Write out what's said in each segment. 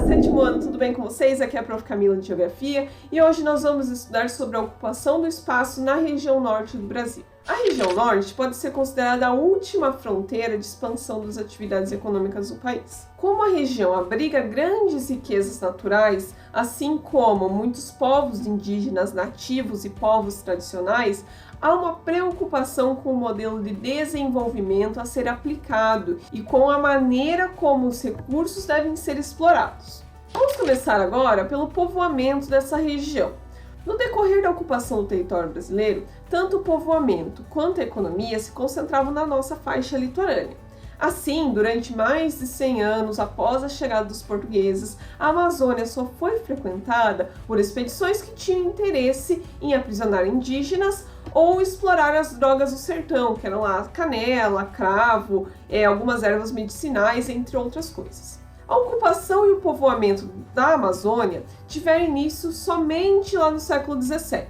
sétimo ano, tudo bem com vocês? Aqui é a Prof. Camila de Geografia e hoje nós vamos estudar sobre a ocupação do espaço na região norte do Brasil. A região norte pode ser considerada a última fronteira de expansão das atividades econômicas do país. Como a região abriga grandes riquezas naturais, assim como muitos povos indígenas nativos e povos tradicionais, há uma preocupação com o modelo de desenvolvimento a ser aplicado e com a maneira como os recursos devem ser explorados. Vamos começar agora pelo povoamento dessa região. No decorrer da ocupação do território brasileiro, tanto o povoamento quanto a economia se concentravam na nossa faixa litorânea. Assim, durante mais de 100 anos após a chegada dos portugueses, a Amazônia só foi frequentada por expedições que tinham interesse em aprisionar indígenas ou explorar as drogas do sertão, que eram lá canela, cravo, algumas ervas medicinais, entre outras coisas. A ocupação e o povoamento da Amazônia tiveram início somente lá no século XVII,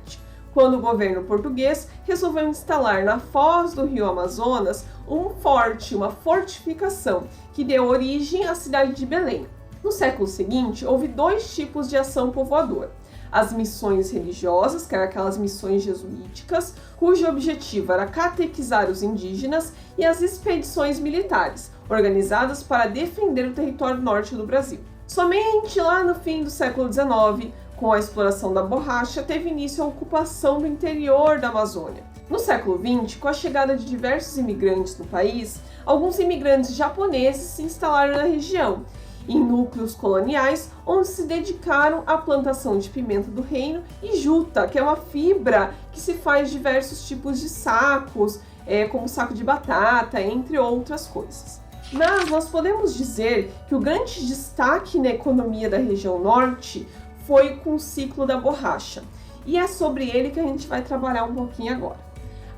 quando o governo português resolveu instalar na foz do rio Amazonas um forte, uma fortificação, que deu origem à cidade de Belém. No século seguinte, houve dois tipos de ação povoadora. As missões religiosas, que eram aquelas missões jesuíticas, cujo objetivo era catequizar os indígenas, e as expedições militares, organizadas para defender o território norte do Brasil. Somente lá no fim do século XIX, com a exploração da borracha, teve início a ocupação do interior da Amazônia. No século XX, com a chegada de diversos imigrantes no país, alguns imigrantes japoneses se instalaram na região, em núcleos coloniais, onde se dedicaram à plantação de pimenta do reino e juta, que é uma fibra que se faz diversos tipos de sacos, como saco de batata, entre outras coisas. Mas nós podemos dizer que o grande destaque na economia da região norte foi com o ciclo da borracha, e é sobre ele que a gente vai trabalhar um pouquinho agora.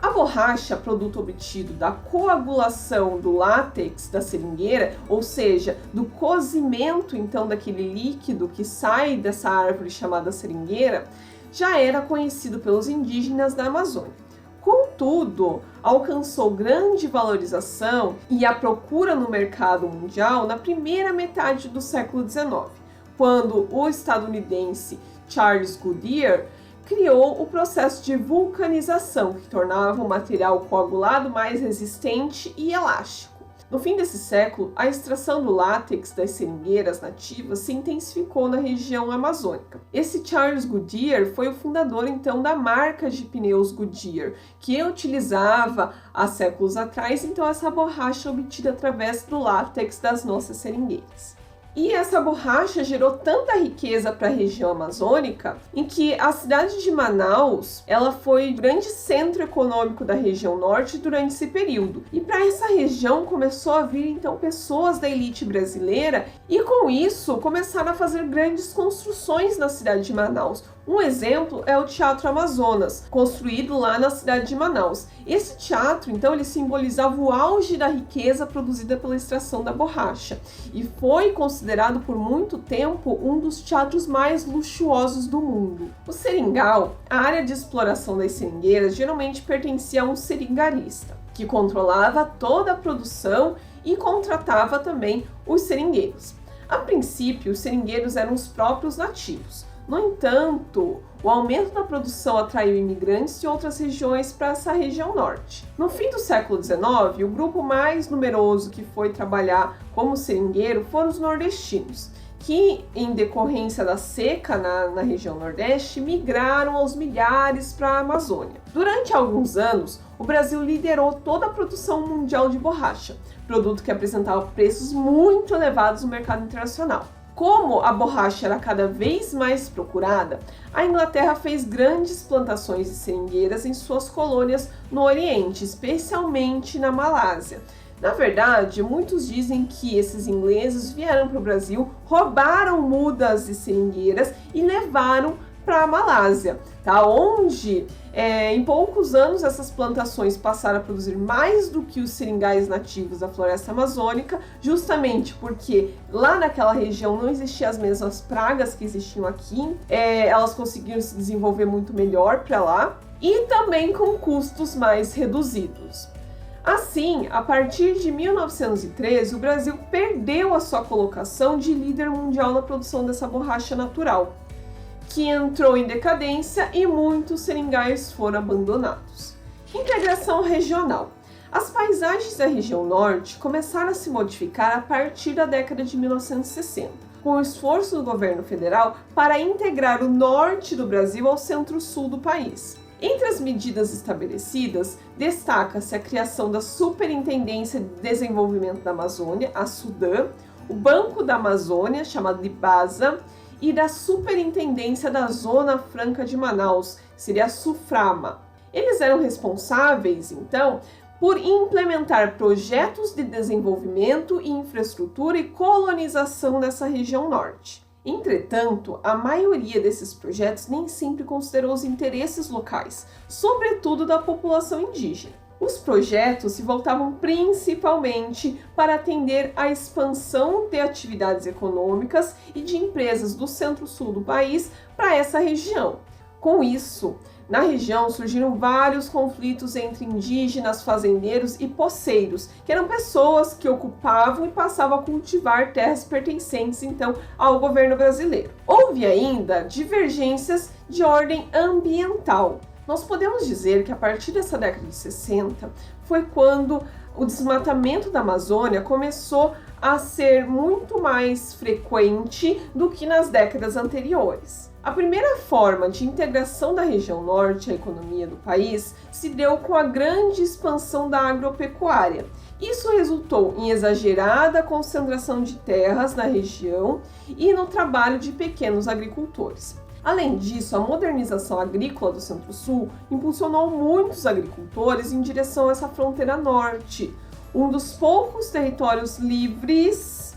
A borracha, produto obtido da coagulação do látex da seringueira, ou seja, do cozimento então daquele líquido que sai dessa árvore chamada seringueira, já era conhecido pelos indígenas da Amazônia. Contudo, alcançou grande valorização e a procura no mercado mundial na primeira metade do século XIX, quando o estadunidense Charles Goodyear criou o processo de vulcanização, que tornava o material coagulado mais resistente e elástico. No fim desse século, a extração do látex das seringueiras nativas se intensificou na região amazônica. Esse Charles Goodyear foi o fundador, então, da marca de pneus Goodyear, que utilizava há séculos atrás, então, essa borracha obtida através do látex das nossas seringueiras. E essa borracha gerou tanta riqueza para a região amazônica, em que a cidade de Manaus, ela foi o grande centro econômico da região norte durante esse período. E para essa região começou a vir então pessoas da elite brasileira e com isso começaram a fazer grandes construções na cidade de Manaus. Um exemplo é o Teatro Amazonas, construído lá na cidade de Manaus. Esse teatro, então, ele simbolizava o auge da riqueza produzida pela extração da borracha e foi considerado por muito tempo um dos teatros mais luxuosos do mundo. O seringal, a área de exploração das seringueiras, geralmente pertencia a um seringarista, que controlava toda a produção e contratava também os seringueiros. A princípio, os seringueiros eram os próprios nativos. No entanto, o aumento da produção atraiu imigrantes de outras regiões para essa região norte. No fim do século XIX, o grupo mais numeroso que foi trabalhar como seringueiro foram os nordestinos, que, em decorrência da seca na região nordeste, migraram aos milhares para a Amazônia. Durante alguns anos, o Brasil liderou toda a produção mundial de borracha, produto que apresentava preços muito elevados no mercado internacional. Como a borracha era cada vez mais procurada, a Inglaterra fez grandes plantações de seringueiras em suas colônias no Oriente, especialmente na Malásia. Na verdade, muitos dizem que esses ingleses vieram para o Brasil, roubaram mudas de seringueiras e levaram para a Malásia, tá? Onde em poucos anos essas plantações passaram a produzir mais do que os seringais nativos da floresta amazônica, justamente porque lá naquela região não existiam as mesmas pragas que existiam aqui, elas conseguiram se desenvolver muito melhor para lá e também com custos mais reduzidos. Assim, a partir de 1913, o Brasil perdeu a sua colocação de líder mundial na produção dessa borracha natural, que entrou em decadência e muitos seringais foram abandonados. Integração regional. As paisagens da região norte começaram a se modificar a partir da década de 1960, com o esforço do governo federal para integrar o norte do Brasil ao centro-sul do país. Entre as medidas estabelecidas, destaca-se a criação da Superintendência de Desenvolvimento da Amazônia, a SUDAM, o Banco da Amazônia, chamado de BASA, e da Superintendência da Zona Franca de Manaus, seria a SUFRAMA. Eles eram responsáveis, então, por implementar projetos de desenvolvimento e infraestrutura e colonização nessa região norte. Entretanto, a maioria desses projetos nem sempre considerou os interesses locais, sobretudo da população indígena. Os projetos se voltavam principalmente para atender à expansão de atividades econômicas e de empresas do centro-sul do país para essa região. Com isso, na região surgiram vários conflitos entre indígenas, fazendeiros e poceiros, que eram pessoas que ocupavam e passavam a cultivar terras pertencentes então ao governo brasileiro. Houve ainda divergências de ordem ambiental. Nós podemos dizer que a partir dessa década de 60 foi quando o desmatamento da Amazônia começou a ser muito mais frequente do que nas décadas anteriores. A primeira forma de integração da região norte à economia do país se deu com a grande expansão da agropecuária. Isso resultou em exagerada concentração de terras na região e no trabalho de pequenos agricultores. Além disso, a modernização agrícola do Centro-Sul impulsionou muitos agricultores em direção a essa fronteira norte, um dos poucos territórios livres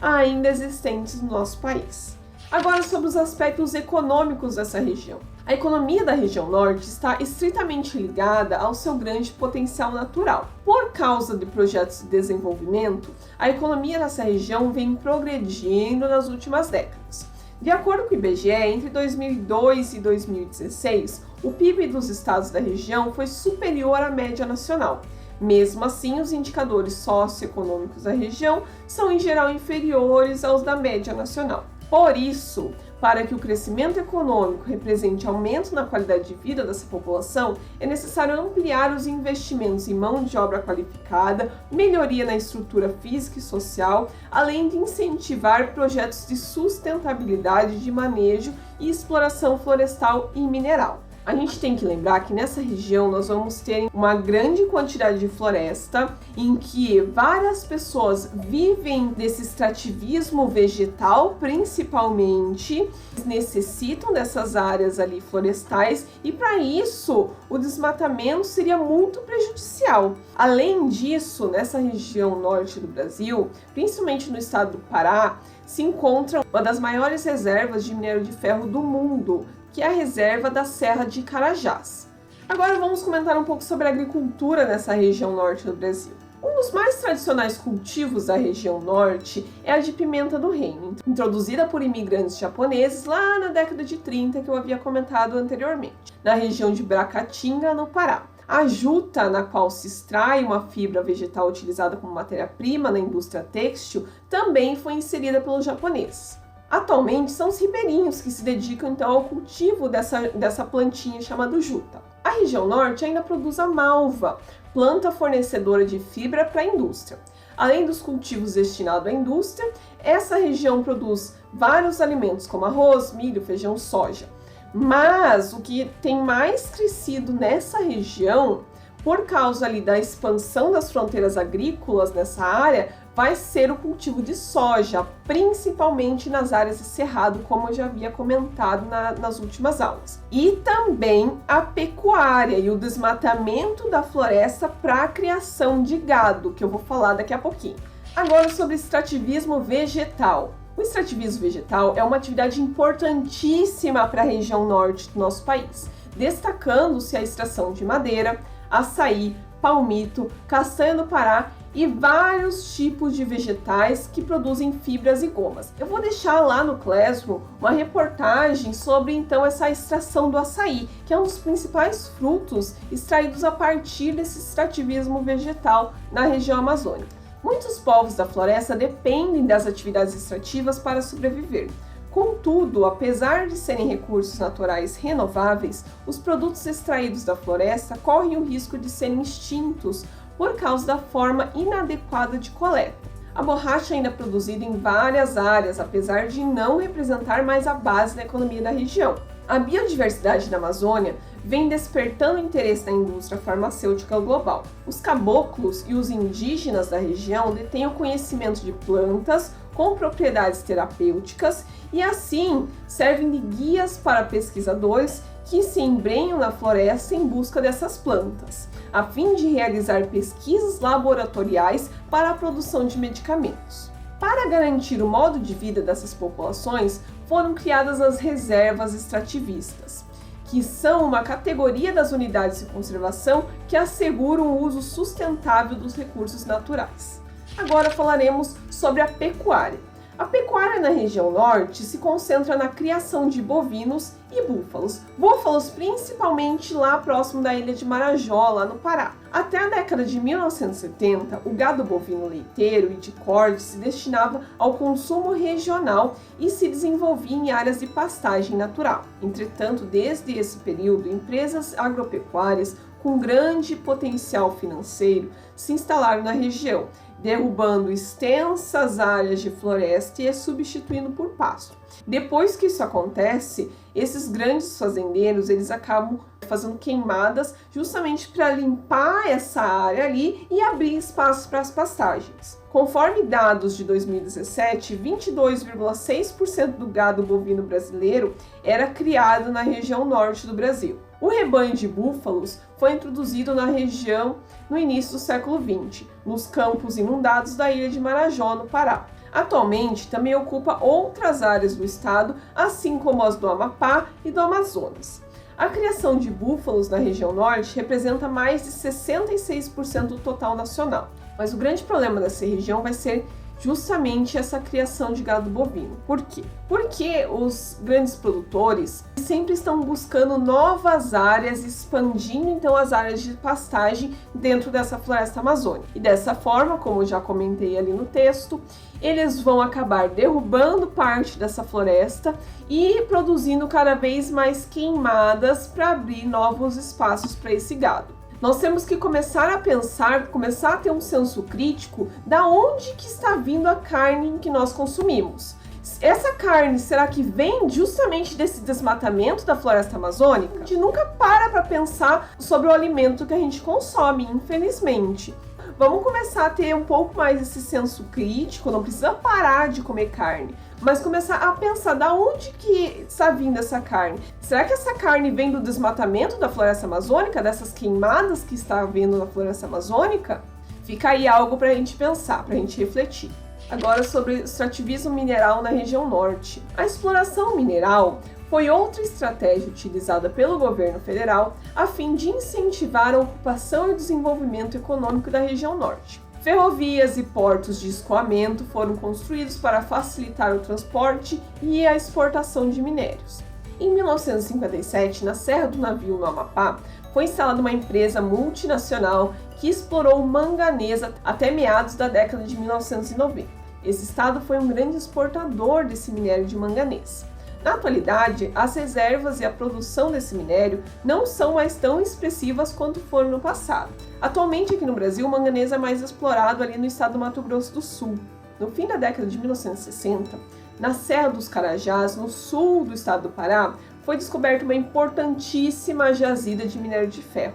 ainda existentes no nosso país. Agora, sobre os aspectos econômicos dessa região. A economia da região norte está estritamente ligada ao seu grande potencial natural. Por causa de projetos de desenvolvimento, a economia dessa região vem progredindo nas últimas décadas. De acordo com o IBGE, entre 2002 e 2016, o PIB dos estados da região foi superior à média nacional. Mesmo assim, os indicadores socioeconômicos da região são em geral inferiores aos da média nacional. Por isso, para que o crescimento econômico represente aumento na qualidade de vida dessa população, é necessário ampliar os investimentos em mão de obra qualificada, melhoria na estrutura física e social, além de incentivar projetos de sustentabilidade de manejo e exploração florestal e mineral. A gente tem que lembrar que nessa região nós vamos ter uma grande quantidade de floresta em que várias pessoas vivem desse extrativismo vegetal, principalmente, necessitam dessas áreas ali florestais e para isso o desmatamento seria muito prejudicial. Além disso, nessa região norte do Brasil, principalmente no estado do Pará, se encontra uma das maiores reservas de minério de ferro do mundo, que é a reserva da Serra de Carajás. Agora vamos comentar um pouco sobre a agricultura nessa região norte do Brasil. Um dos mais tradicionais cultivos da região norte é a de pimenta do reino, introduzida por imigrantes japoneses lá na década de 30, que eu havia comentado anteriormente, na região de Bracatinga, no Pará. A juta, na qual se extrai uma fibra vegetal utilizada como matéria-prima na indústria têxtil, também foi inserida pelos japoneses. Atualmente são os ribeirinhos que se dedicam então ao cultivo dessa plantinha chamada juta. A região norte ainda produz a malva, planta fornecedora de fibra para a indústria. Além dos cultivos destinados à indústria, essa região produz vários alimentos como arroz, milho, feijão, soja. Mas o que tem mais crescido nessa região, por causa ali da expansão das fronteiras agrícolas nessa área, vai ser o cultivo de soja, principalmente nas áreas de cerrado, como eu já havia comentado nas últimas aulas. E também a pecuária e o desmatamento da floresta para a criação de gado, que eu vou falar daqui a pouquinho. Agora sobre extrativismo vegetal. O extrativismo vegetal é uma atividade importantíssima para a região norte do nosso país, destacando-se a extração de madeira, açaí, palmito, castanha do Pará e vários tipos de vegetais que produzem fibras e gomas. Eu vou deixar lá no Classroom uma reportagem sobre então essa extração do açaí, que é um dos principais frutos extraídos a partir desse extrativismo vegetal na região amazônica. Muitos povos da floresta dependem das atividades extrativas para sobreviver. Contudo, apesar de serem recursos naturais renováveis, os produtos extraídos da floresta correm o risco de serem extintos por causa da forma inadequada de coleta. A borracha ainda é produzida em várias áreas, apesar de não representar mais a base da economia da região. A biodiversidade da Amazônia vem despertando interesse da indústria farmacêutica global. Os caboclos e os indígenas da região detêm o conhecimento de plantas com propriedades terapêuticas e assim servem de guias para pesquisadores que se embrenham na floresta em busca dessas plantas, a fim de realizar pesquisas laboratoriais para a produção de medicamentos. Para garantir o modo de vida dessas populações, foram criadas as reservas extrativistas, que são uma categoria das unidades de conservação que asseguram o uso sustentável dos recursos naturais. Agora falaremos sobre a pecuária. A pecuária na região norte se concentra na criação de bovinos e búfalos. Búfalos principalmente lá próximo da ilha de Marajó, lá no Pará. Até a década de 1970, o gado bovino leiteiro e de corte se destinava ao consumo regional e se desenvolvia em áreas de pastagem natural. Entretanto, desde esse período, empresas agropecuárias com grande potencial financeiro se instalaram na região, derrubando extensas áreas de floresta e as substituindo por pasto. Depois que isso acontece, esses grandes fazendeiros eles acabam fazendo queimadas justamente para limpar essa área ali e abrir espaço para as pastagens. Conforme dados de 2017, 22,6% do gado bovino brasileiro era criado na região norte do Brasil. O rebanho de búfalos foi introduzido na região no início do século XX, nos campos inundados da ilha de Marajó, no Pará. Atualmente, também ocupa outras áreas do estado, assim como as do Amapá e do Amazonas. A criação de búfalos na região norte representa mais de 66% do total nacional. Mas o grande problema dessa região vai ser justamente essa criação de gado bovino. Por quê? Porque os grandes produtores sempre estão buscando novas áreas, expandindo então as áreas de pastagem dentro dessa floresta amazônica. E dessa forma, como eu já comentei ali no texto, eles vão acabar derrubando parte dessa floresta e produzindo cada vez mais queimadas para abrir novos espaços para esse gado. Nós temos que começar a pensar, começar a ter um senso crítico da onde que está vindo a carne que nós consumimos. Essa carne, será que vem justamente desse desmatamento da floresta amazônica? A gente nunca para pensar sobre o alimento que a gente consome, infelizmente. Vamos começar a ter um pouco mais esse senso crítico, não precisa parar de comer carne, mas começar a pensar da onde que está vindo essa carne. Será que essa carne vem do desmatamento da floresta amazônica, dessas queimadas que está havendo na floresta amazônica? Fica aí algo para a gente pensar, para a gente refletir. Agora sobre o extrativismo mineral na região norte. A exploração mineral foi outra estratégia utilizada pelo governo federal a fim de incentivar a ocupação e o desenvolvimento econômico da região norte. Ferrovias e portos de escoamento foram construídos para facilitar o transporte e a exportação de minérios. Em 1957, na Serra do Navio, no Amapá, foi instalada uma empresa multinacional que explorou manganesa até meados da década de 1990. Esse estado foi um grande exportador desse minério de manganês. Na atualidade, as reservas e a produção desse minério não são mais tão expressivas quanto foram no passado. Atualmente, aqui no Brasil, o manganês é mais explorado ali no estado do Mato Grosso do Sul. No fim da década de 1960, na Serra dos Carajás, no sul do estado do Pará, foi descoberta uma importantíssima jazida de minério de ferro.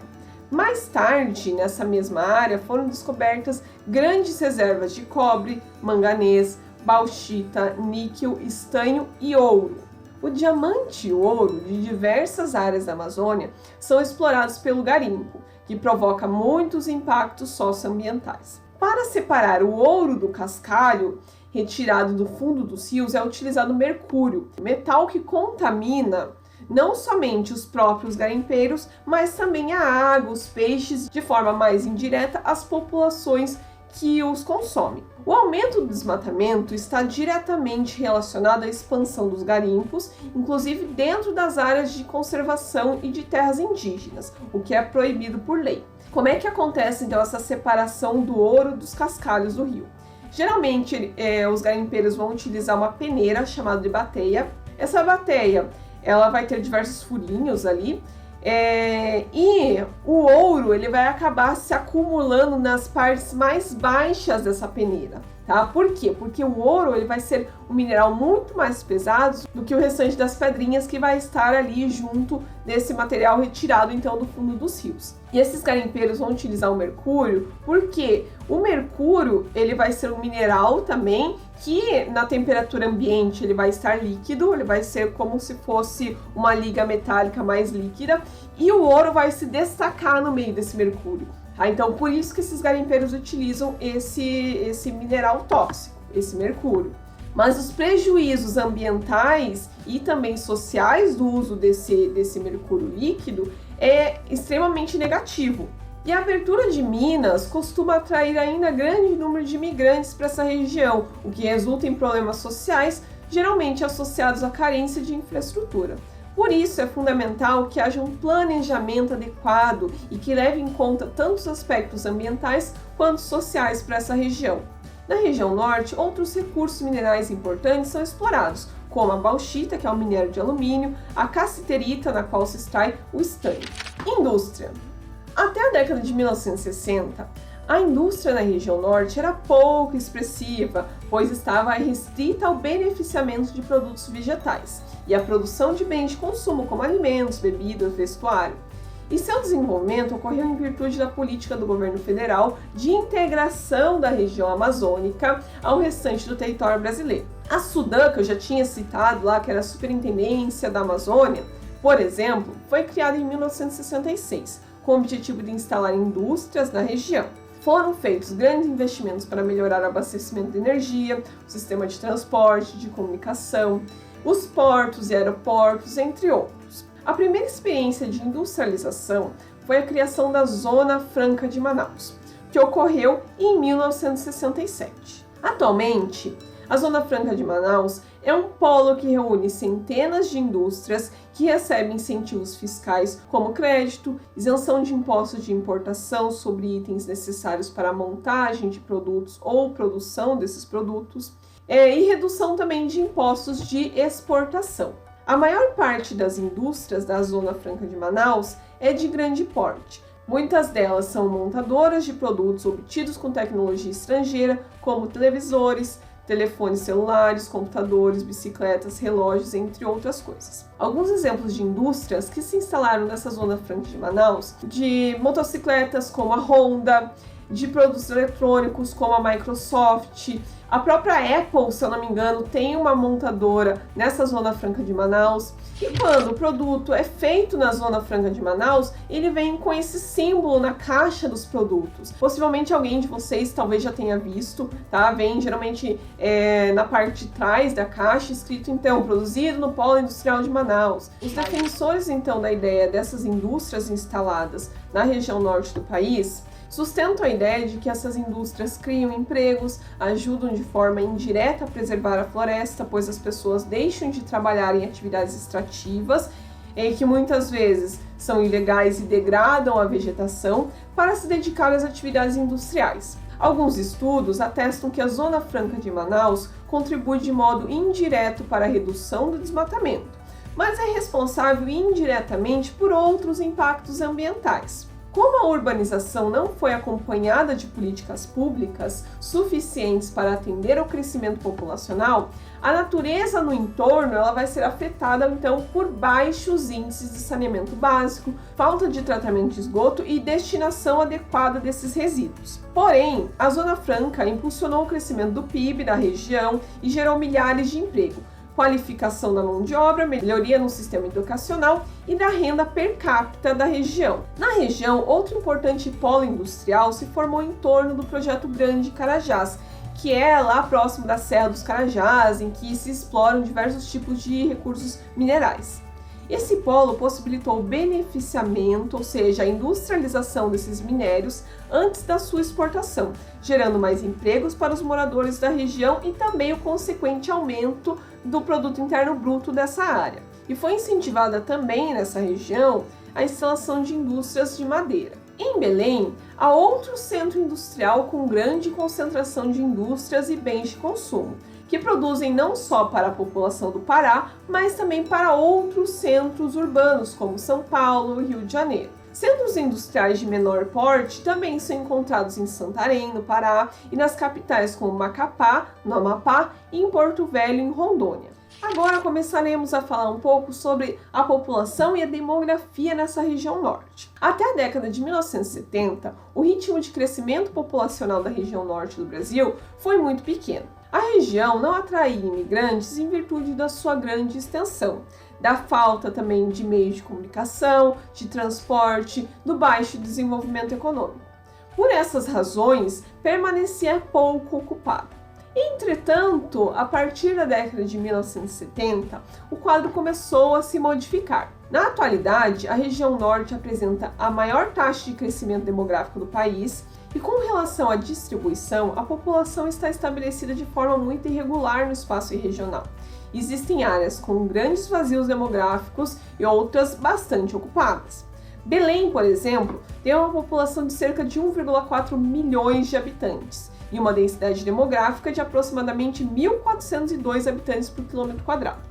Mais tarde, nessa mesma área, foram descobertas grandes reservas de cobre, manganês, bauxita, níquel, estanho e ouro. O diamante e o ouro de diversas áreas da Amazônia são explorados pelo garimpo, que provoca muitos impactos socioambientais. Para separar o ouro do cascalho retirado do fundo dos rios é utilizado mercúrio, metal que contamina não somente os próprios garimpeiros, mas também a água, os peixes, de forma mais indireta, as populações que os consomem. O aumento do desmatamento está diretamente relacionado à expansão dos garimpos, inclusive dentro das áreas de conservação e de terras indígenas, o que é proibido por lei. Como é que acontece então essa separação do ouro dos cascalhos do rio? Geralmente os garimpeiros vão utilizar uma peneira chamada de bateia. Essa bateia ela vai ter diversos furinhos ali, e o ouro ele vai acabar se acumulando nas partes mais baixas dessa peneira, tá? Por quê? Porque o ouro ele vai ser um mineral muito mais pesado do que o restante das pedrinhas que vai estar ali junto desse material retirado então do fundo dos rios. E esses garimpeiros vão utilizar o mercúrio porque o mercúrio ele vai ser um mineral também que na temperatura ambiente ele vai estar líquido, ele vai ser como se fosse uma liga metálica mais líquida e o ouro vai se destacar no meio desse mercúrio. Tá? Então por isso que esses garimpeiros utilizam esse mineral tóxico, esse mercúrio. Mas os prejuízos ambientais e também sociais do uso desse mercúrio líquido é extremamente negativo. E a abertura de minas costuma atrair ainda grande número de imigrantes para essa região, o que resulta em problemas sociais, geralmente associados à carência de infraestrutura. Por isso é fundamental que haja um planejamento adequado e que leve em conta tanto os aspectos ambientais quanto sociais para essa região. Na região norte, outros recursos minerais importantes são explorados, como a bauxita, que é o minério de alumínio, a cassiterita, na qual se extrai o estanho. Indústria. Até a década de 1960, a indústria na região norte era pouco expressiva, pois estava restrita ao beneficiamento de produtos vegetais e à produção de bens de consumo, como alimentos, bebidas, vestuário. E seu desenvolvimento ocorreu em virtude da política do governo federal de integração da região amazônica ao restante do território brasileiro. A SUDAM, que eu já tinha citado lá, que era a Superintendência da Amazônia, por exemplo, foi criada em 1966, com o objetivo de instalar indústrias na região. Foram feitos grandes investimentos para melhorar o abastecimento de energia, o sistema de transporte, de comunicação, os portos e aeroportos, entre outros. A primeira experiência de industrialização foi a criação da Zona Franca de Manaus, que ocorreu em 1967. Atualmente, a Zona Franca de Manaus é um polo que reúne centenas de indústrias que recebem incentivos fiscais como crédito, isenção de impostos de importação sobre itens necessários para a montagem de produtos ou produção desses produtos, e redução também de impostos de exportação. A maior parte das indústrias da Zona Franca de Manaus é de grande porte. Muitas delas são montadoras de produtos obtidos com tecnologia estrangeira, como televisores, telefones celulares, computadores, bicicletas, relógios, entre outras coisas. Alguns exemplos de indústrias que se instalaram nessa Zona Franca de Manaus, de motocicletas como a Honda, de produtos eletrônicos como a Microsoft, a própria Apple, se eu não me engano, tem uma montadora nessa Zona Franca de Manaus. E quando o produto é feito na Zona Franca de Manaus, ele vem com esse símbolo na caixa dos produtos. Possivelmente alguém de vocês talvez já tenha visto, tá? Vem geralmente na parte de trás da caixa escrito então, produzido no Polo Industrial de Manaus. Os defensores então da ideia dessas indústrias instaladas na região norte do país sustentam a ideia de que essas indústrias criam empregos, ajudam de forma indireta a preservar a floresta, pois as pessoas deixam de trabalhar em atividades extrativas, que muitas vezes são ilegais e degradam a vegetação, para se dedicar às atividades industriais. Alguns estudos atestam que a Zona Franca de Manaus contribui de modo indireto para a redução do desmatamento, mas é responsável indiretamente por outros impactos ambientais. Como a urbanização não foi acompanhada de políticas públicas suficientes para atender ao crescimento populacional, a natureza no entorno ela vai ser afetada então por baixos índices de saneamento básico, falta de tratamento de esgoto e destinação adequada desses resíduos. Porém, a Zona Franca impulsionou o crescimento do PIB da região e gerou milhares de empregos, qualificação da mão de obra, melhoria no sistema educacional e da renda per capita da região. Na região, outro importante polo industrial se formou em torno do Projeto Grande Carajás, que é lá próximo da Serra dos Carajás, em que se exploram diversos tipos de recursos minerais. Esse polo possibilitou o beneficiamento, ou seja, a industrialização desses minérios antes da sua exportação, gerando mais empregos para os moradores da região e também o consequente aumento do produto interno bruto dessa área. E foi incentivada também nessa região a instalação de indústrias de madeira. Em Belém, há outro centro industrial com grande concentração de indústrias e bens de consumo, que produzem não só para a população do Pará, mas também para outros centros urbanos, como São Paulo e Rio de Janeiro. Centros industriais de menor porte também são encontrados em Santarém, no Pará, e nas capitais como Macapá, no Amapá, e em Porto Velho, em Rondônia. Agora começaremos a falar um pouco sobre a população e a demografia nessa região norte. Até a década de 1970, o ritmo de crescimento populacional da região norte do Brasil foi muito pequeno. A região não atraía imigrantes em virtude da sua grande extensão, da falta também de meios de comunicação, de transporte, do baixo desenvolvimento econômico. Por essas razões, permanecia pouco ocupado. Entretanto, a partir da década de 1970, o quadro começou a se modificar. Na atualidade, a região norte apresenta a maior taxa de crescimento demográfico do país e, com relação à distribuição, a população está estabelecida de forma muito irregular no espaço regional. Existem áreas com grandes vazios demográficos e outras bastante ocupadas. Belém, por exemplo, tem uma população de cerca de 1,4 milhões de habitantes e uma densidade demográfica de aproximadamente 1.402 habitantes por quilômetro quadrado.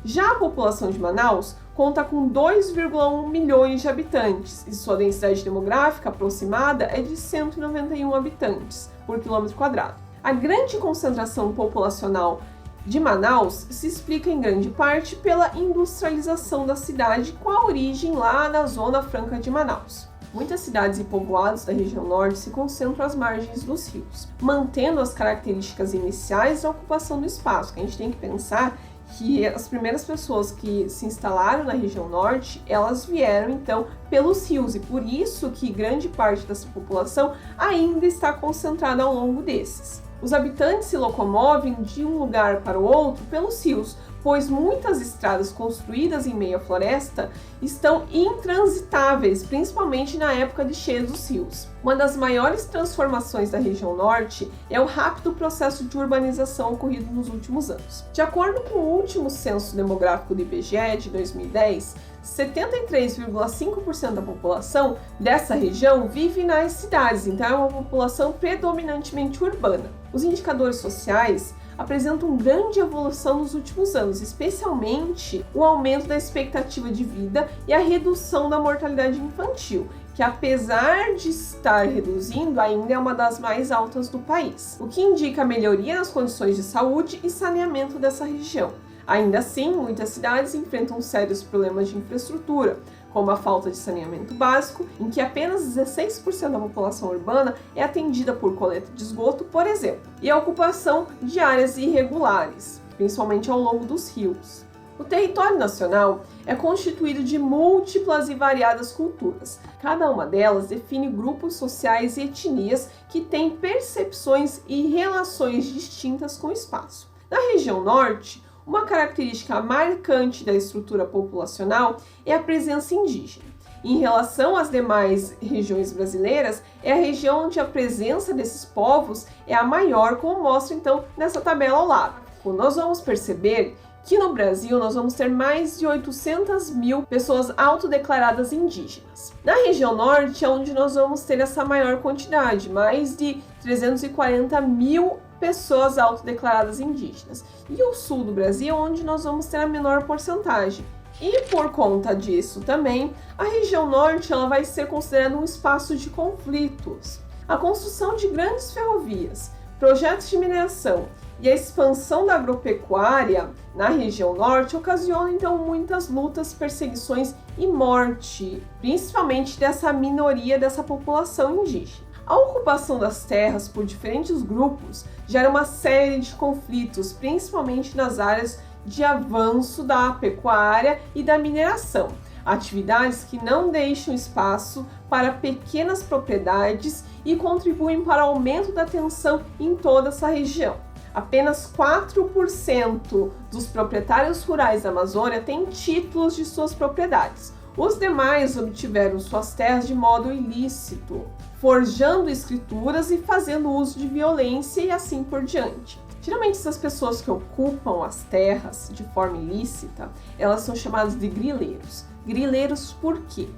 Já a população de Manaus conta com 2,1 milhões de habitantes e sua densidade demográfica aproximada é de 191 habitantes por quilômetro quadrado. A grande concentração populacional de Manaus se explica em grande parte pela industrialização da cidade, com a origem lá na Zona Franca de Manaus. Muitas cidades e povoados da região norte se concentram às margens dos rios, mantendo as características iniciais da ocupação do espaço, que a gente tem que pensar que as primeiras pessoas que se instalaram na região norte, elas vieram então pelos rios, e por isso que grande parte dessa população ainda está concentrada ao longo desses. Os habitantes se locomovem de um lugar para o outro pelos rios, pois muitas estradas construídas em meio à floresta estão intransitáveis, principalmente na época de cheia dos rios. Uma das maiores transformações da região norte é o rápido processo de urbanização ocorrido nos últimos anos. De acordo com o último censo demográfico do IBGE de 2010, 73,5% da população dessa região vive nas cidades, então é uma população predominantemente urbana. Os indicadores sociais apresentam grande evolução nos últimos anos, especialmente o aumento da expectativa de vida e a redução da mortalidade infantil, que apesar de estar reduzindo, ainda é uma das mais altas do país, o que indica a melhoria nas condições de saúde e saneamento dessa região. Ainda assim, muitas cidades enfrentam sérios problemas de infraestrutura, como a falta de saneamento básico, em que apenas 16% da população urbana é atendida por coleta de esgoto, por exemplo, e a ocupação de áreas irregulares, principalmente ao longo dos rios. O território nacional é constituído de múltiplas e variadas culturas. Cada uma delas define grupos sociais e etnias que têm percepções e relações distintas com o espaço. Na região norte, uma característica marcante da estrutura populacional é a presença indígena. Em relação às demais regiões brasileiras, é a região onde a presença desses povos é a maior, como mostra então nessa tabela ao lado. Nós vamos perceber que no Brasil nós vamos ter mais de 800 mil pessoas autodeclaradas indígenas. Na região norte é onde nós vamos ter essa maior quantidade, mais de 340 mil pessoas autodeclaradas indígenas. E o sul do Brasil, onde nós vamos ter a menor porcentagem. E por conta disso também, a região norte ela vai ser considerada um espaço de conflitos. A construção de grandes ferrovias, projetos de mineração e a expansão da agropecuária na região norte ocasionam então muitas lutas, perseguições e morte, principalmente dessa minoria dessa população indígena. A ocupação das terras por diferentes grupos gera uma série de conflitos, principalmente nas áreas de avanço da pecuária e da mineração, atividades que não deixam espaço para pequenas propriedades e contribuem para o aumento da tensão em toda essa região. Apenas 4% dos proprietários rurais da Amazônia têm títulos de suas propriedades. Os demais obtiveram suas terras de modo ilícito, forjando escrituras e fazendo uso de violência e assim por diante. Geralmente essas pessoas que ocupam as terras de forma ilícita, elas são chamadas de grileiros. Grileiros por quê?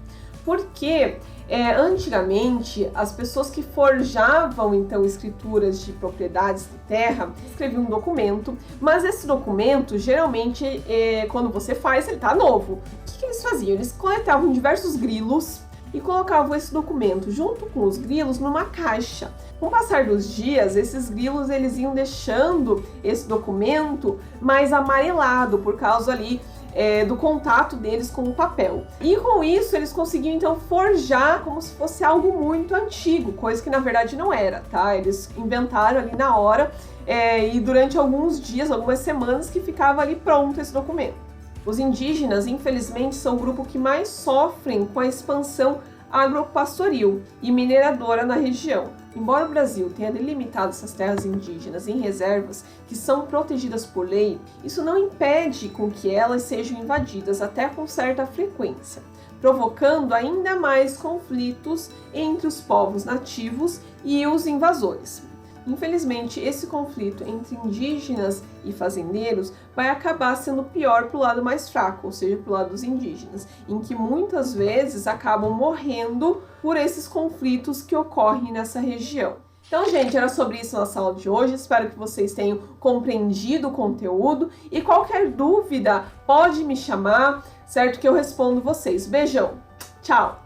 Porque antigamente as pessoas que forjavam então escrituras de propriedades de terra escreviam um documento, mas esse documento geralmente quando você faz ele tá novo. O que eles faziam? Eles coletavam diversos grilos e colocavam esse documento junto com os grilos numa caixa. Com o passar dos dias, esses grilos eles iam deixando esse documento mais amarelado por causa ali do contato deles com o papel. E com isso eles conseguiam então forjar como se fosse algo muito antigo, coisa que na verdade não era, tá? Eles inventaram ali na hora e durante alguns dias, algumas semanas que ficava ali pronto esse documento. Os indígenas, infelizmente, são o grupo que mais sofrem com a expansão agropastoril e mineradora na região. Embora o Brasil tenha delimitado essas terras indígenas em reservas que são protegidas por lei, isso não impede com que elas sejam invadidas até com certa frequência, provocando ainda mais conflitos entre os povos nativos e os invasores. Infelizmente, esse conflito entre indígenas e fazendeiros vai acabar sendo pior para o lado mais fraco, ou seja, para o lado dos indígenas, em que muitas vezes acabam morrendo por esses conflitos que ocorrem nessa região. Então, gente, era sobre isso na aula de hoje. Espero que vocês tenham compreendido o conteúdo e qualquer dúvida pode me chamar, certo? Que eu respondo vocês. Beijão! Tchau!